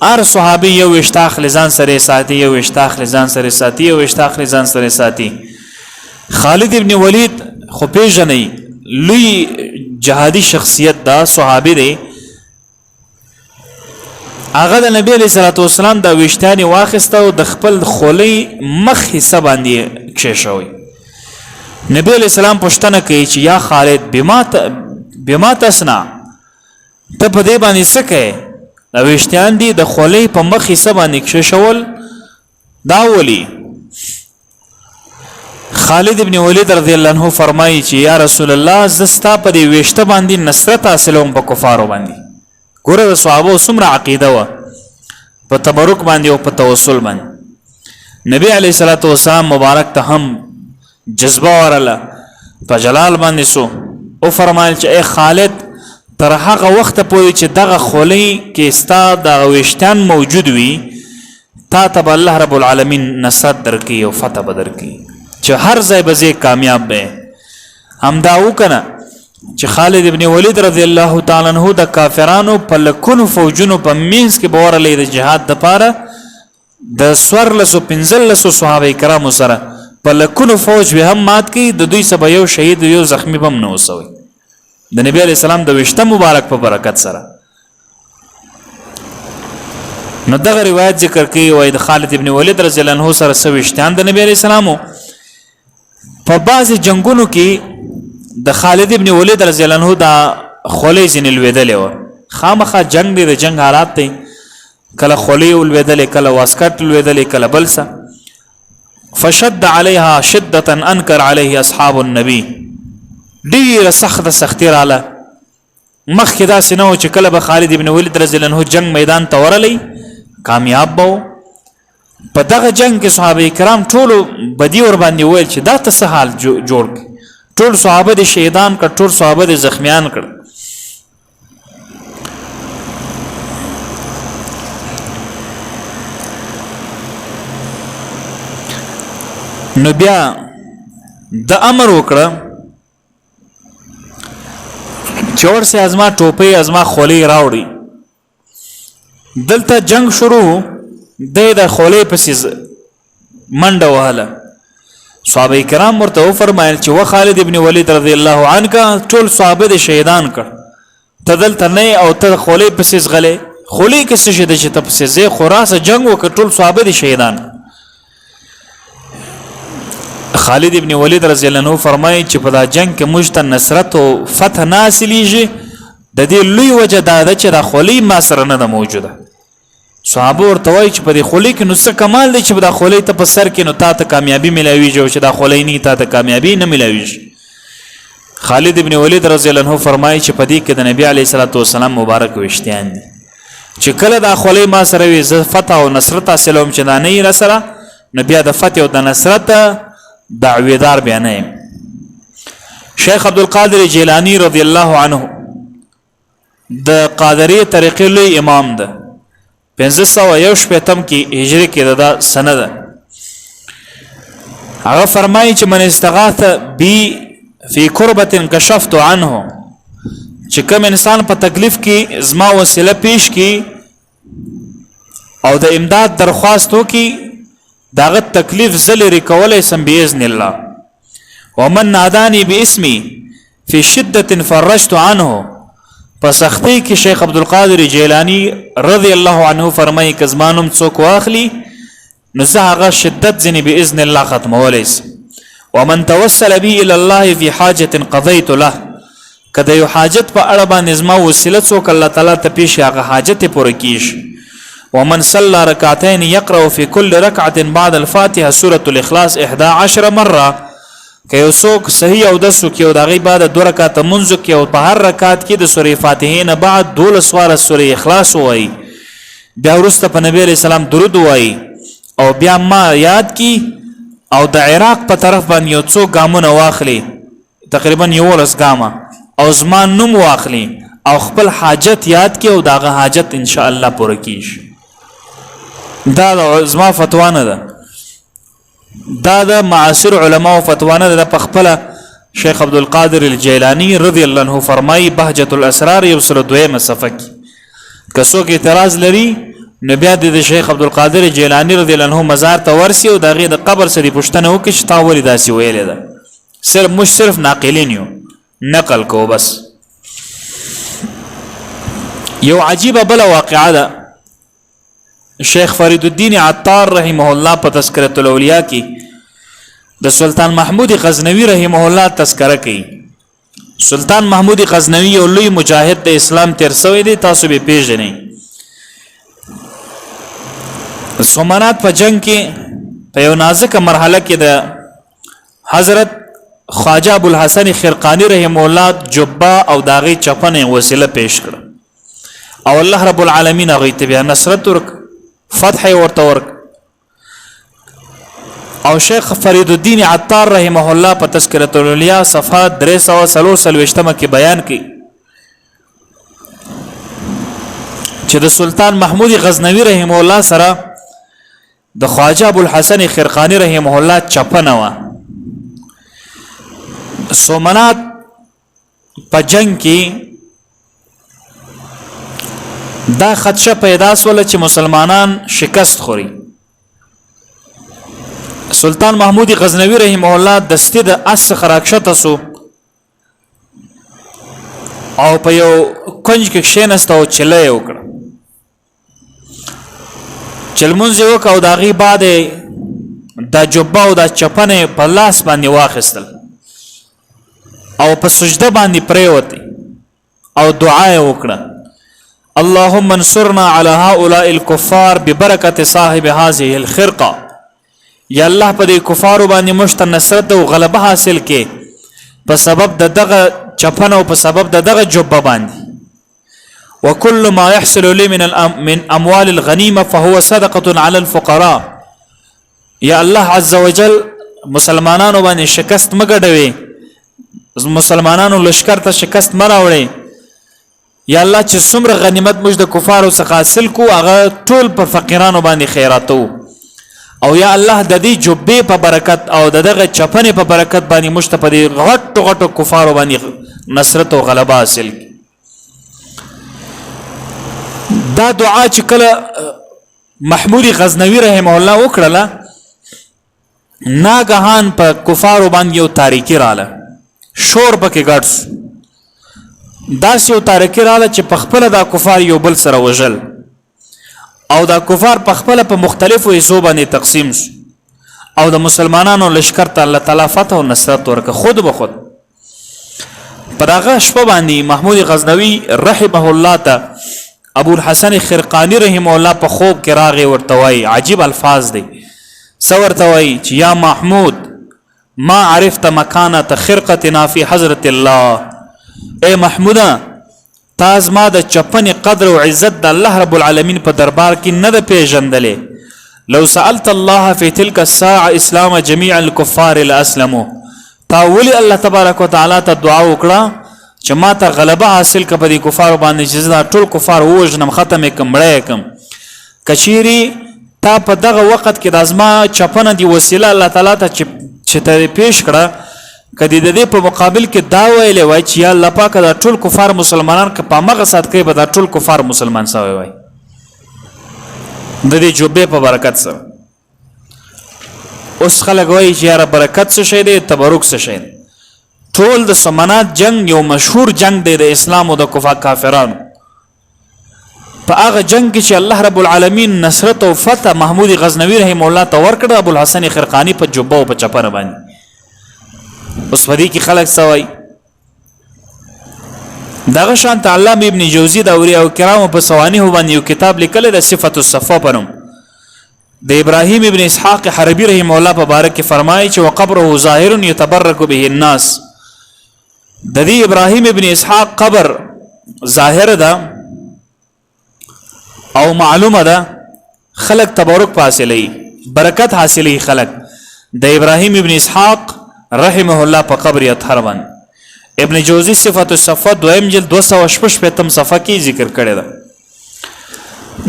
ار صحابي یو وشتاخ لزان سره ساتي، یو وشتاخ لزان سره ساتي، یو وشتاخ لزان سره ساتي. خالد ابن ولید خو پیژنې لوی جهادي شخصیت دا صحابي دی. هغه د نبی علیہ الصلوۃ والسلام دا وشتانی واخسته او د خپل خولي مخ حصہ باندې کښېښوي. نبی علیہ السلام پوښتنه کوي چې یا خالد بما تصنع، ته په دې باندې څه کوې؟ دا وشتیان دي د خولي په مخ حصہ باندې کښېښول دا ولي؟ خالد ابن ولید رضی الله عنه فرمایي چې یا رسول الله زستا په دې وشته باندې نصرت حاصلوم په کفارو باندې. ګوره د صحابه څومره عقیده وه په تبرک باندې او په توسل باندې. نبی علیه الصلاۃ والسلام مبارک ته هم جذبه ورله په جلال باندې سو او فرمایل چې ای خالد تر هغه وخت پورې چې دغه خولي کې ستا د وشتان موجود وي تا ته الله رب العالمین نصرت درکې او فتح بدرکې چې هر ځای به کامیاب به. همدا وکنه چې خالد ابن ولید رضی الله تعالی عنہ د کافرانو په لکونو فوجونو په مینس کې بورلې د جهاد د پاره د سورلسو پنځلسو صحابه کرامو سره په لکونو فوج به هم مات کی، د دوی سبا یو شهید یو زخمی بم نه وسوي د نبی علیہ السلام د وشته مبارک په برکت سره. نو دغه روایت ذکر کوي وای د خالد ابن ولید رضی الله عنه سره سويشتان د نبی علیہ السلام په بعض جنگونو کې د خالد ابن ولید رضی الله عنه دا خولې زین الودل و خامخه جنگ دی، د جنگ حالات دی، کله خولې الودل، کله واسکټ الودل، کله بلسه. فشد عليها شدة انكر عليه اصحاب النبي، ډیره سختی رااله. مخکې داسې نه و چې کله به خالد ابن ولید رضی الله عنه جنگ میدان ته ورلی کامیاب به. په دغه جنگ کې صحابه کرام ټولو بدی ور باندې ویل چې دا ته څه حال جوړ کړ، ټول صحابه د شهیدان کړ، ټول صحابه د زخمیان کړ. نو بیا د امر وکړه چې ورسې ازما ټوپۍ ازما خولۍ راوړي. دلته جنگ شروع د خولۍ پسې منډه وهله. صحابه کرام ورته فرمایل چې و خالد ابن ولید رضی الله عنه ټول صحابه د شهیدان کړ، ته دلته نه او ته خولۍ پسې ځغلې، خولۍ کې څه شي چې ته پسې زه خراسه جنگ وکړ، ټول صحابه د شهیدان. خالد ابن ولید رضی الله عنه فرمایي چې په دا جنگ کې موږ ته نصرت او فتح نه حاصلېږي، د دې لوی وجه دا ده چې دا خولۍ ما سره نه ده موجوده. صحابه ورته وایي چې په دې خولۍ کې نو څه کمال دی چې په دا خولۍ ته په سر کې نو تا ته کامیابي ملاویږي او چې دا خولۍ نه تا ته کامیابي نه ملاویږي. خالد ابن ولید رضی الله عنه فرمایي چې په دې کې د نبی علیه الصلاۃ والسلام مبارک وشتیان دي چې کله دا خولۍ ما سره وي زه فتح او نصرت حاصلوم، چې دا نه را سره نو بیا د فتح او د نصرت دعویدار بیانې. شیخ عبدالقادر جیلانی رضی الله عنه د قادری طریقې لوی امام ده، 1501 کې هجری کې دا سنه ده. هغه فرمایي چې من استغاث بی فی کربه کشفت عنه، چې کوم انسان په تکلیف کې زما وسیله پیش کی او د امداد درخواست وکي داغه تکلیف زلری کولای سم باذن الله. ومن نادانی باسمی فی شدة فرجت عنه، په سختی کې شیخ عبدالقادر جیلانی رضی الله عنه فرمایي که زمانم څوک واخلي نو زه هغه شدت ځنې باذن الله ختمولی سم. ومن توسل بي الى الله في حاجه قضيت له، کله یو حاجت په اړه باندې زما وسیله څوک الله تعالی ته پیش هغه حاجت پوره کیږي. ومن صلى ركعتين يقرأ في كل ركعة بعد الفاتحة سورة الإخلاص 11 مرة، که یو څوک صحیح او د سو کې او دغه بعد 2 رکعات منځ کې او په هر رکعت کې د سورې فاتحه نه بعد 12 سوره سورې اخلاص وایي، بیا ورسته په نبی عليه السلام درود وایي او بیا ما یاد کی او د عراق په طرف باندې یو څو ګامونه واخلي، تقریبا 11 ګامه او زمان نوم واخلي او خپل حاجت یاد کی او دغه حاجت ان شاء الله پوره کیږي. دا زما فتوا نه ده، دا د معاصر علماء فتوانه د خپل شیخ عبد القادر الجیلانی رضی الله عنه فرمایي بهجة الاسرار یو سره دویمه صفحه کې کسو کې اعتراض لري نو بیا د شیخ عبد القادر الجیلانی رضی الله عنه مزار ته ورسی او دغه د قبر سره پوښتنه وکړي چې تا ولې داسې ویلې ده صرف ناقلین یو نقل کو بس. یو عجیبه بل واقعه ده شیخ فرید الدین عطار رحمه الله په تذکرۃ الاولیاء کې د سلطان محمود غزنوی رحمه الله تذکرہ کوي. سلطان محمود غزنوی یو لوی مجاهد د اسلام تیر شوی دی تاسو به پیژنئ. سومنات په جنگ کې په یو نازکه مرحله کې د حضرت خواجه ابوالحسن خرقانی رحمه الله جبه او داغي چپنه وسیله پیش کړ او الله رب العالمین هغه ته بیا نصرت ورک فتح ورته ورک. او شیخ فرید الدین عطار رحمه الله په تذکرۃ الاولیاء صفحه 343 کې بیان کړي چې د سلطان محمود غزنوی رحمه الله سره د خواجه ابوالحسن خرقانی رحمه الله چپنه و. سومنات په جنگ کې دا خدشه پیدا سول چې مسلمانان شکست خوري. سلطان محمود غزنوی رحمه الله دسته د اس خراکشته سو او په یو کنج کې شینسته او چله وکړه چلمونځ وکاو داغي بعد د جوبه او د چپنه په لاس باندې واخیستل او په سجده باندې پریوتی او دعا وکړه اللهم انصرنا على هؤلاء الكفار ببركه صاحب هذه الخرقه. یا الله په دې کفارو باندې مشت نصرت او غلبه حاصل کې په سبب د دغه چپن او په سبب د دغه جوبه باندې. وكل ما يحصل لي من اموال الغنيمه فهو صدقه على الفقراء. یا الله عز وجل مسلمانانو باندې شکست مګډوي مسلمانانو لشکر ته شکست مراوړي. یا الله چې څومره غنیمت موږ د کفارو څخه حاصل کو هغه ټول په فقیرانو باندې خیراتو او یا الله د دې جوبې په برکت او دغه چپنې په برکت باندې موږ ته په دې غټو کفارو باندې نصرت او غلبه حاصل کی. دا دعا چې کله محمود غزنوی رحمه الله وکړه ناګهان په کفارو باندې یو تاریکی رااله شور پکې ګډ داس یو تاریکی رااله چې په خپل دا کفار یو بل سره وژل او دا کفار په خپل په مختلفو حصو باندې تقسیم شو او د مسلمانانو لشکر ته الله تعالی فتح او نصرت ورکړه خود به خود. پر هغه شپه باندې محمود غزنوی رحمه الله ته ابوالحسن خرقانی رحمه الله په خوب کې راغی ورته وای عجیب الفاظ دي ورته وای چې یا محمود ما عرفت مکانه خرقتنا فی حضرت الله. اے محمودا تاز ما د چپن قدر او عزت د الله رب العالمین په دربار کې نه د پیژندلې. لو سألت الله في تلك الساعه اسلام جميع الكفار لاسلموا. تا ولي الله تبارک وتعالى ته دعا وکړه چې ما ته غلبه حاصل کړه په دې کفار باندې چې زه ټول کفار وژنم ختم کم مړی کم. کچيري تا په دغه وخت کې د ازما چپن دی وسیله الله تعالی ته چې ته پیش کړه کدی د دې په مقابل کې دا ویلې وای چې یا الله پاک دا ټول کفار مسلمانان که په مغه سات کې به دا ټول کفار مسلمان سوي وای د دې جوبې په برکت سره. اوس خلک وای چې یاره برکت څه شي دی تبرک څه شي. ټول د سمنات جنگ یو مشهور جنگ دی د اسلام او د کافرانو. په هغه جنگ کې چې الله رب العالمین نصرت او فتح محمود غزنوی رحم الله ته ورکړ ابوالحسن خرقانی په جوبه او په چپنه باندې. اوس ودی کې خلک سوي دغه شان علامه ابن جوزی د اولیاء کرام په سوانح باندې یو کتاب لیکل د صفات الصفا پرم د ابراهیم ابن اسحاق حربی رحم الله په باره کې فرمایي چې وقبره ظاهر يتبرك به الناس. د دې ابراهیم ابن اسحاق قبر ظاهر ده او معلومه ده خلق تبرک حاصلې برکت حاصلې خلق د ابراهیم ابن اسحاق رحمه الله په قبر اطهر باندې ابن جوزی صفات الصفا دویم جلد 285 صفحه کې ذکر کړی ده.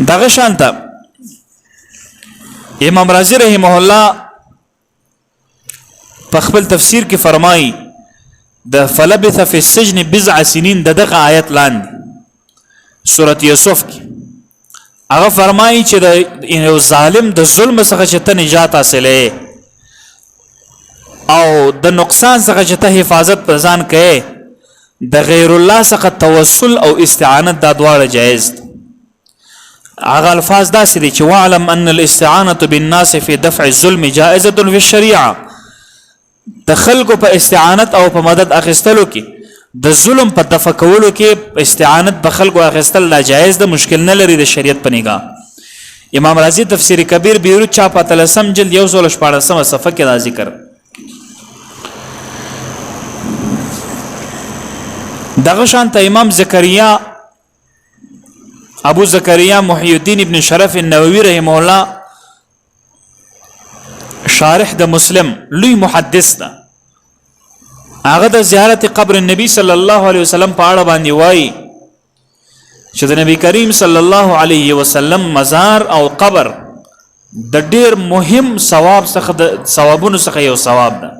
دغه شانته امام رازی رحمه الله په خپل تفسیر کې فرمایي د فلبث فی السجن بضع سنین دغه آیت لاندې سورۃ یوسف کې هغه فرمایي چې د یو ظالم د ظلم څخه چې ته نجات حاصلې او د نقصان څخه چې ته حفاظت پر ځان کوې د غیر الله څخه توسل او استعانت دا دواړه جایز دي. هغه الفاظ داسې دي چې واعلم ان الاستعانه بالناس في دفع الظلم جائزه في الشريعه. د خلکو په استعانت او په مدد اخیستلو کې د ظلم په دفع کولو کې استعانت په خلکو اخیستل لا جایز د مشکل نه لري د شریعت په نگاه. امام رازی تفسیر کبیر بیروت چاپ 13 جلد 114 صفحه کې دا ذکر. دغه شان ته امام زکریا ابو زکریا محی الدین ابن شرف النووي رحمه الله شارح د مسلم لوی محدث ده هغه د زیارت قبر النبی صلی الله علیه وسلم په اړه باندې وایي چې د نبی کریم صلی الله علیه وسلم مزار او قبر د ډیر مهم ثواب څخه د ثوابونو څخه یو ثواب ده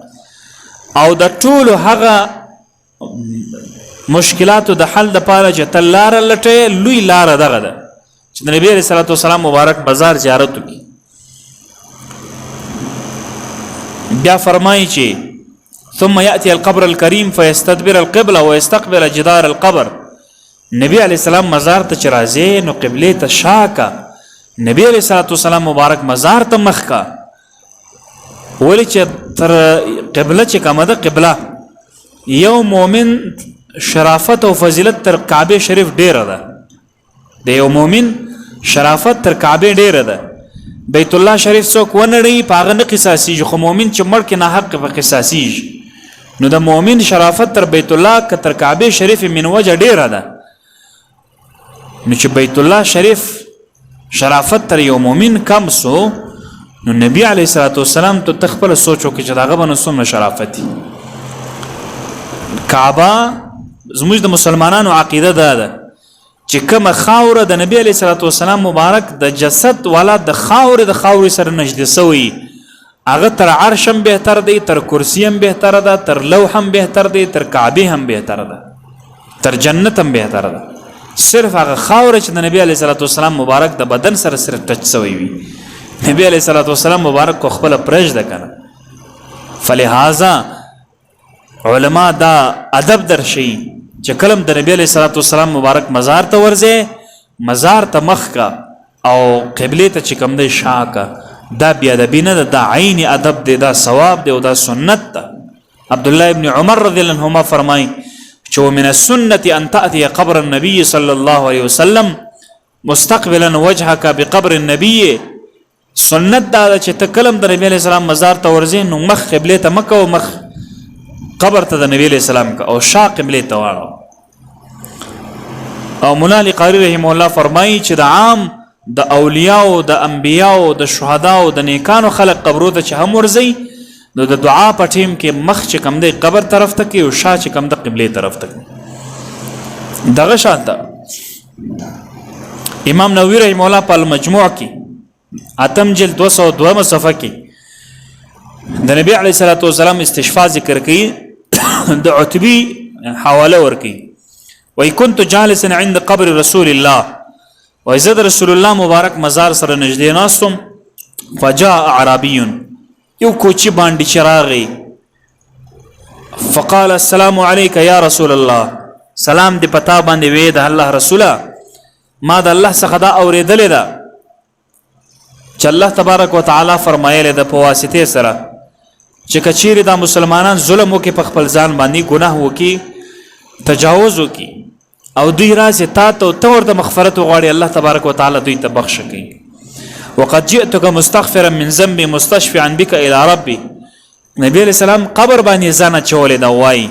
او د ټولو هغه مشکلاتو د حل لپاره چې تلار لټه لوی لار دغه ده چې د نبی رسول الله صلی مبارک بازار زیارت وکړي. بیا فرمایي چې ثم ياتي القبر الكريم فيستدبر القبلة ويستقبل جدار القبر. نبی علیہ السلام مزار ته چرازه نو قبله ته شاکا نبی علیہ السلام مبارک مزار ته مخکا ولی چې تر قبله چې کومه ده قبله یو مؤمن شرافت او فضیلت تر کعبه شریف ډیره ده د یو مؤمن شرافت تر کعبه ډیره ده. بیت الله شریف څوک ونړي پاغه نه قصاصي خو مؤمن چې مړ کې نه حق په قصاصي نو د مؤمن شرافت تر بیت الله تر کعبه شریف من وجه ډیره ده نو چې بیت الله شریف شرافت تر یو مؤمن کم سو نو نبی علیه الصلاۃ والسلام ته تخپل سوچو کې چې داغه باندې څومره شرافتي. کعبه زموږ د مسلمانانو عقیده ده چې کومه خاوره د نبی علیه الصلاۃ والسلام مبارک د جسد والا د خاورې سره نږدې سوی هغه تر عرش هم بهتر دی تر کرسی هم بهتر ده تر لوح هم بهتر دی تر کعبه هم بهتر ده تر جنت هم بهتر ده. صرف هغه خاوره چې د نبی علیه الصلاۃ والسلام مبارک د بدن سره ټچ سوی وي نبی علیه الصلاۃ والسلام مبارک کو خپل پرېږده کنه. فلهذا علما دا ادب درشي چې کلم د نبی علیہ الصلوۃ والسلام مبارک مزار ته ورځي مزار ته مخ کا او قبله ته چې کوم دی شاکا دا بیا د بینه د عین ادب دی دا ثواب دی او دا سنت ده. عبد الله ابن عمر رضی الله عنهما فرمای چې من السنه ان تاتي قبر النبي صلی الله علیه وسلم مستقبلا وجهك بقبر النبي. سنت دا چې ته کلم د نبی علیہ السلام مزار ته ورځي نو مخ قبله ته مکه او مخ قبر ته د نبی علیہ السلام کا او شا قبله ته واړو. او مولا علی قاری رحم الله فرمایي چې د عام د اولیاء او د انبیاء او د شهدا او د نیکانو خلق قبرو ته چې هم ورځي نو د دعا په ټیم کې مخ چې کم دی قبر طرف ته کې او شا چې کم د قبله طرف ته. دغه شاته امام نووي رحم الله په المجموع کې اتم جلد 202 صفحه کې د نبی علیه الصلاۃ والسلام استشفاء ذکر کوي د عتبی حواله ورکی وای كنت جالسا عند قبر رسول الله وایزد رسول الله مبارک مزار سره نږدې ناستم فجاء اعرابي یو کوچی باندې چراغي فقال السلام عليك يا رسول الله. سلام دې پتا باندې وې د الله رسوله ما د الله څخه دا اورېدلې ده چې الله تبارک وتعالى فرمایله د په واسطه سره چې کچېری دا مسلمانان ظلم وکي په خپل ځان باندې ګناه وکي تجاوز وکي او دوی راځي تا ته تور د مغفرت غواړي الله تبارک وتعالى دوی ته بخښ کوي. وقد جئتك مستغفرا من ذنبي مستشفعا بك الى ربي. نبی علیہ السلام قبر باندې ځان چولې دا وای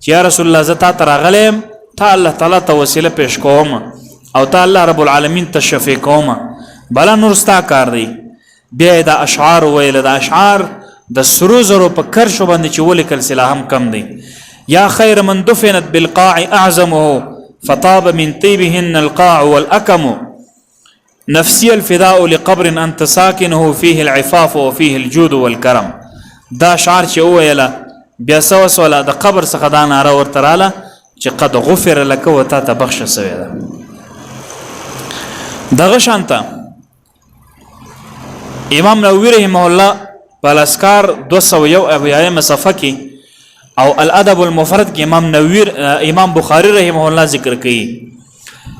چې یا رسول الله زتا تر غلم تا الله تعالی ته وسیله پیش کوم او تا الله رب العالمین ته شفیع کوم بلا نور ستا کار دی. بیا دا اشعار ویل دا اشعار د سرو زرو په کرشو باندې چې ولیکل سلا هم کم دی. یا خیر من دفنت بالقاع اعظمه فطاب من طيبهن القاع والاكم نفسي الفداء لقبر انت ساكنه فيه العفاف وفيه الجود والكرم. دا شعر چې وویله بیا څه وسوله د قبر څخه دا ناره ورته راله چې قد غفر لك وتا ته بخښه سوې ده. دغه شانته امام نووي رحمه الله په الاسکار 201 صفحه کې او الادب المفرد کې امام بخاری رحمه الله ذکر کوي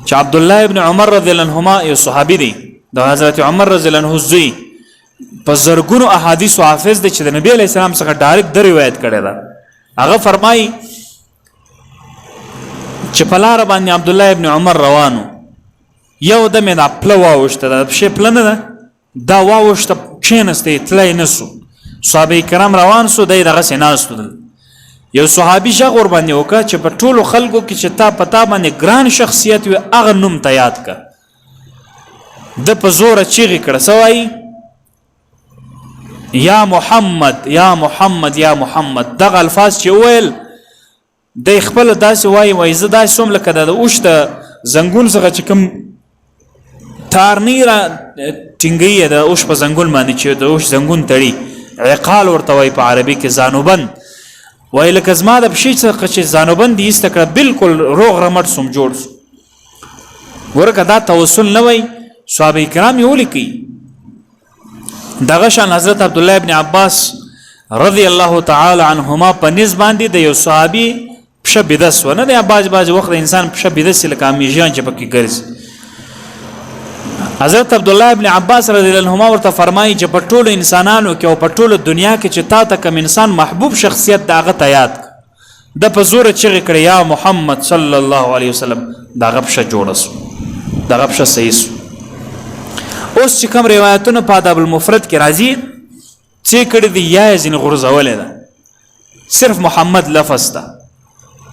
چې عبد الله ابن عمر رضی الله عنهما یو صحابي دی د حضرت عمر رضی الله عنه زوی په زرګونو احادیث او حافظ دی چې د نبی علی السلام څخه ډایرکټ د روایت کړی دا. هغه فرمایي چې په لار باندې عبد الله ابن عمر روانو یو د مې د خپل واوښته د شی پلن نه دا واوښته کښینسته تلای نسو صحابه کرام روان سو دغه سیناستو یو صحابي شغ ور باندې وکړه چې په ټولو خلکو کې چې تا پتا باندې ګران شخصیت وي هغه نوم ته یاد کا د په زور چیغې کړه سوای یا محمد یا محمد یا محمد دغه الفاظ چې ویل د خپل داسې وای زه داسې سوم لکه د اوشته زنګون څخه چې کوم تارنی را ټینګي د اوش په زنګون باندې چې د اوش زنګون تړي عقال ورته وای په عربي کې زانوبند وای لکه زما د بشي څخه چې زانوبند دي استکړه بالکل روغ رمټ سم جوړ ورکه دا توسل نه وای صحابه کرام یې ولیکي. دغه شان حضرت عبد الله ابن عباس رضی الله تعالی عنهما په نس باندې د یو صحابي پښه بدس ونه د باز وخت انسان پښه بدس لکه امیجان چې پکې ګرځي. حضرت عبد الله ابن عباس رضی الله عنهما ورته فرمایي چې په ټولو انسانانو کې او په ټولو دنیا کې چې تا ته کوم انسان محبوب شخصیت دغه ته یاد د په زور چغې کړې یا محمد صلی الله علیه وسلم دغه پښه جوړه سو دغه پښه صحیح سو. اوس چې کوم روایتونه په ادب المفرد کې راځي چې کړي دی یا ځین غرزولې ده صرف محمد لفظ ده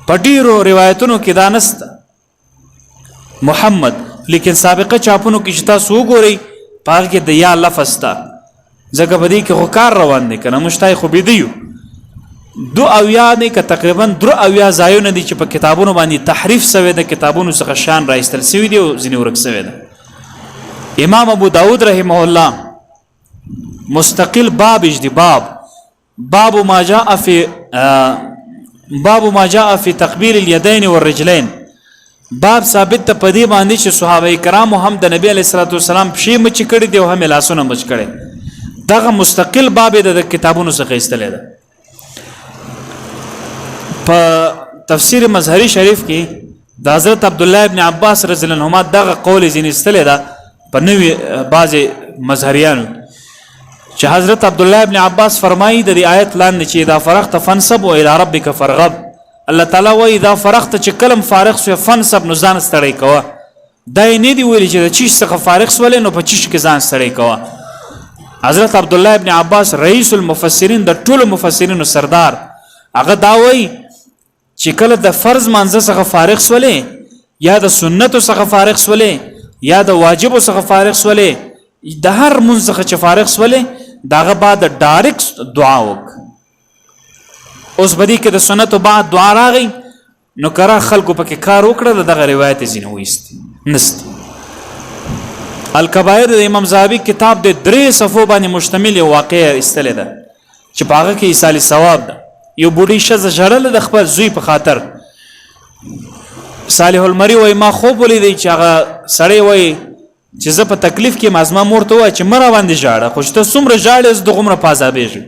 په ډیرو روایتونو کې دا نسته محمد لیکن سابقه چاپونو کې چې تاسو وګورئ پاره کې د یا لفظ ده ځکه په دې کې خو کار روان دی کنه مشتای خو بيدیو دو او یا نه ک تقریبا درو او یا ځایونه دي چې په کتابونو باندې تحریف شوی د کتابونو څخه شان راایستل شوی دی او ځینې ورک شوی ده. امام ابو داود رحمه الله مستقل باب اجدی باب ما جاء في تقبيل اليدين والرجلين باب ثابت ته پدی باندې چې صحابه کرام هم د نبی علیہ الصلوۃ والسلام پښې مچ کړي دی او هم لاسونه مچ کړي دغه مستقل باب د کتابونو څخه ایستل ده. په تفسیر مظهری شریف کې د حضرت عبد الله ابن عباس رضی الله عنهما دغه قول ځین ایستل ده په نوې بعض مظهریانو چې حضرت عبد الله ابن عباس فرمایي د دې آیت لاندې چې اذا فرغت فانصب والى ربك فارغب الله تعالی وایي اذا فرغت چې کلم فارغ شو فانصب نو ځان ستړی کوه دا نه دی ویل چې د چیش څخه فارغ سولې نو په چیش کې ځان ستړی کوه. حضرت عبد الله ابن عباس رئیس المفسرین د ټولو مفسرینو سردار هغه دا وایي چې کله د فرض مانزه څخه فارغ سولې یا د سنتو څخه فارغ سولې یا د واجبو څخه فارغ سولې د هر منځ څخه چې فارغ سولې داغه بعد ډایرکټ دعا وک. اوس بدی کې د سنتو بعد دعا راغی نو کرا خلکو پکې کار وکړه دغه روایت زینه وېست نست. الکبائر د امام زاهبی کتاب د 3 صفحو باندې مشتمل یو واقعه استل ده چې پاغه کې ایصال ثواب ده. یو بوډۍ شزه جړل د خپل زوی په خاطر صالح المری وای ما خوب ولیدي چې هغه سړی وای چې زه په تکلیف کې مازما مورته وای چې مره باندې ژاړه خو ته څومره ژاړې د غمره پازابېږي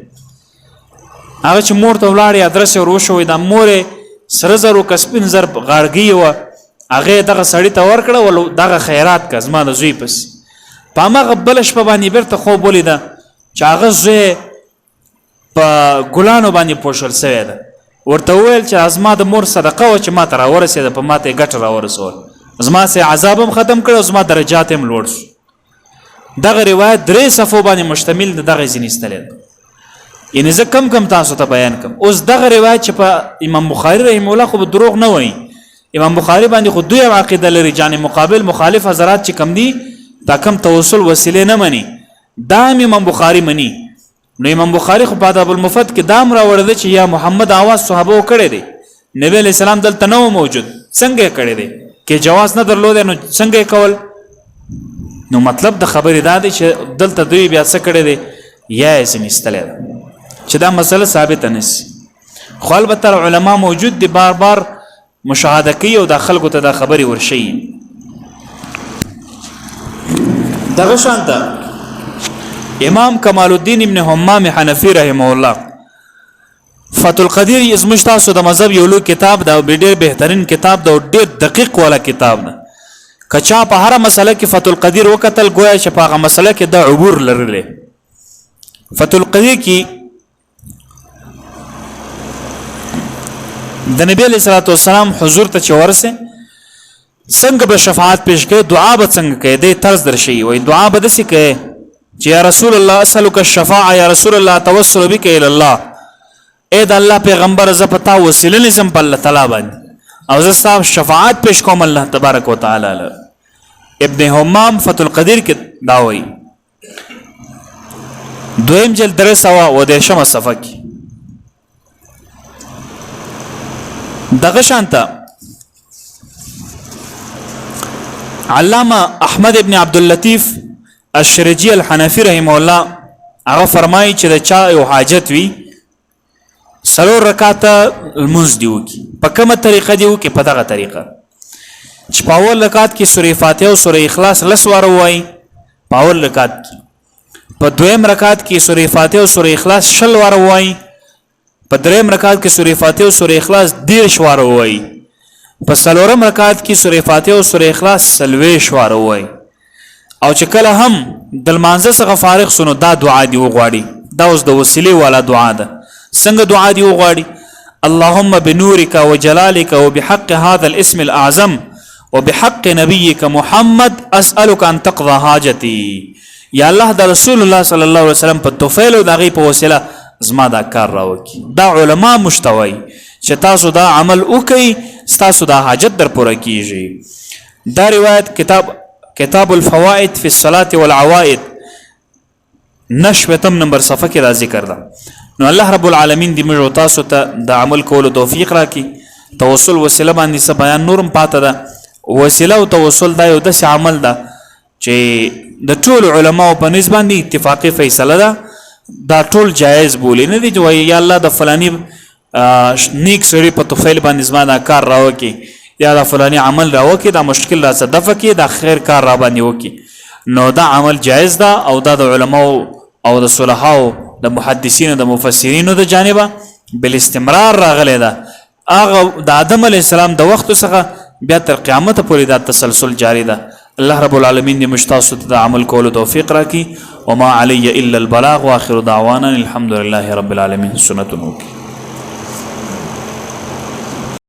هغه چې مورته ولاړې ادرس وروشوي د مورې سره زرو کسبین زر غړګي و هغه دغه سړی ته ورکړه ول دغه خیرات کا زما د زوی پس په ما غبلش په باندې برته خوب ولیدا چې هغه زوی په ګلانو باندې پوښل شوی ده ورته ویل چې ازما د مور صدقه و چې ما ته راورسېده په ماته ګټه راورسول زما سه عذابم ختم کړو زما درجات هم لوړ شو. دغه روایت 3 صفحو باندې مشتمل دغه ځینستل یعنی زه کم تاسو ته بیان کوم. اوس دغه روایت چې په امام بخاری رحم الله خو دروغ نه وایي امام بخاری باندې خو دوی عقیده لري جانب مقابل مخالف حضرات چې کم دي دا کم توسل وسیله نه مني دا امام بخاری مني. نو امام بخاری خو په ادب المفرد کې دام راوړل چې یا محمد आवाज صحابه کړي دي نبی علیہ السلام دلته نو موجود څنګه کړي دي کې جواز نه درلود نو څنګه کول نو مطلب د خبرې دا دی چې دلته دوی بیا څه کړي دي یا یې نستل چې دا مسله ثابته نسی خو البته علما موجود دي بار بار مشاهده کوي او د خلکو ته دا خبري ورشي دغه شانته امام کمال الدین ابن حمام حنفی رحمه الله فتح القدیر زموږ تاسو د مذهب یو لوی کتاب دا ډېر بهترین کتاب دا ډېر دقیق والا کتاب ده کچا په هر مسله کې فتح القدیر وکتل گویا چې په هغه مسله کې د عبور لرلې فتح القدیر کې د نبی علیہ الصلوۃ والسلام حضور ته چورسه څنګه به شفاعت پیش کړي دعا به څنګه کوي د طرز درشي وي دعا به دسي کوي چې یا رسول الله اسالک الشفاعه یا رسول الله توسل بك الى الله اے د الله پیغمبر ز پتا وسیله نظم په الله تعالی باندې او زه صاحب شفاعت پیش کوم الله تبارک وتعالى ابن حمام فتح القدیر کې دا وایي دویم جلد 310 صفحه کې دغه شانته علامه احمد ابن عبد اللطیف الشرجی الحنفی رحمه الله هغه فرمایي چې د چا یو حاجت وي سلور رکعات المنز دیو کی په کومه طریقه دیو کی په دغه طریقه چې په اول رکعت کې سورې فاتحه او سورې اخلاص لسوار وای په اول رکعت کې په دویم رکعت کې سورې فاتحه او سورې اخلاص شل وار وای په دریم رکعت کې سورې فاتحه او سورې اخلاص 10 وار وای په څلورم رکعت کې سورې فاتحه او سورې اخلاص 30 وار وای او چې کله هم د مانزه څخه فارغ سونو دا دعا دی وغواړي دا اوس د وسیله والا دعا ده څنګه دعا دی وغواړي اللهم بنورك وجلالك وبحق هذا الاسم الاعظم وبحق نبيك محمد اسالك ان تقضى حاجتي یا الله د رسول الله صلی الله علیه وسلم په توفیل او دغه په وسیله زما دا کار راوکی دا علما مشتوي چې تاسو دا عمل وکي تاسو دا حاجت در پوره کیږي دا روایت کتاب الفوائد فی الصلاة والعوائد نشوتم نمبر صفحه کې دا ذکر ده نو الله رب العالمین دې موږ تاسو ته د عمل کولو توفیق راکړي توسل وسیله باندې څه بیان نورم پاته ده وسیله او توسل دا یو داسې عمل ده چې د ټول علماو په نسبت باندې اتفاقی فیصله ده دا ټول جایز بولی نه دي چې یا الله د فلانی نیک سړي په توفیل باندې زما دا کار راوکي یا د فلانی عمل راوکي دا مشکل را صدفه کې دا خیر کار را باندې وکي نو دا عمل جایز ده او دا د علماو او د صلحاو د محدثین د مفسرین د جانبه بل استمرار راغلی ده هغه د آدم علی السلام د وخت څخه بیا تر قیامت پورې دا تسلسل جاری ده الله رب العالمین دې مشتاق د عمل کولو توفیق راکړي وما علی الا البلاغ واخر دعوانا الحمد لله رب العالمین سنت